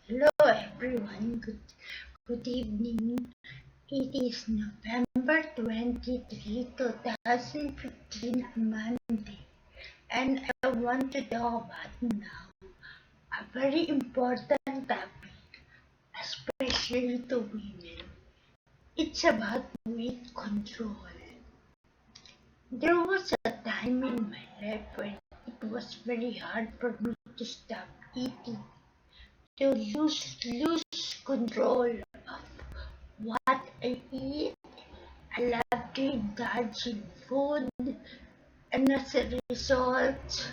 Hello everyone, good evening. It is November 23, 2015, Monday, and I want to talk about now a very important topic, especially to women. It's about weight control. There was a time in my life when it was very hard for me to stop eating, to lose control of what I eat. I love to indulge in food, and as a result,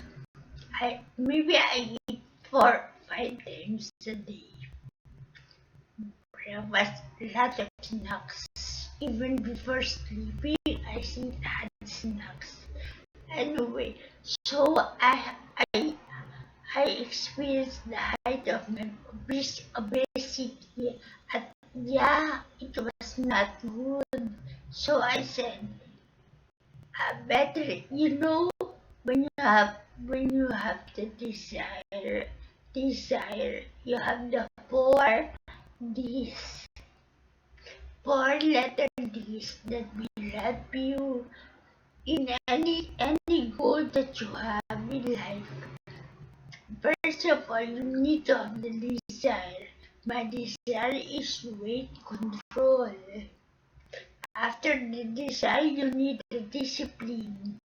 I eat 4 or 5 times a day. Breakfast, a lot of snacks. Even before sleeping, I still had snacks. Anyway, so I I experienced the height of my obesity, and yeah, it was not good. So I said, better, when you have the desire, you have the D's, 4 letter D's that will help you in any goal that you have in life. First of all, you need to have the desire. My desire is weight control. After the desire, you need the discipline.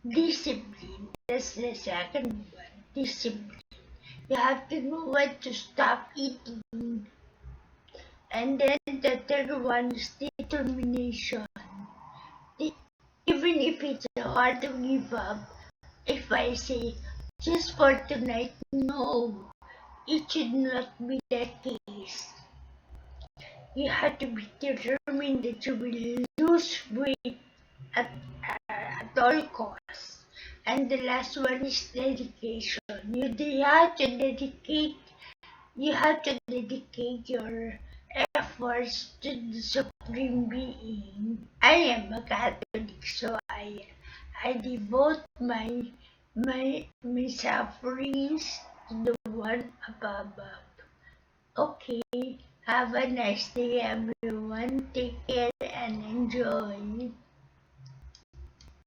Discipline. That's the second one. Discipline. You have to know when to stop eating. And then the third one is determination. Even if it's hard to give up, if I say, just for tonight, no, it should not be the case. You have to be determined that you will lose weight at, at all costs. And the last one is dedication. You have to dedicate your efforts to the Supreme Being. I am a Catholic, so I devote my sufferings to the one above. Okay, have a nice day everyone. Take care and enjoy.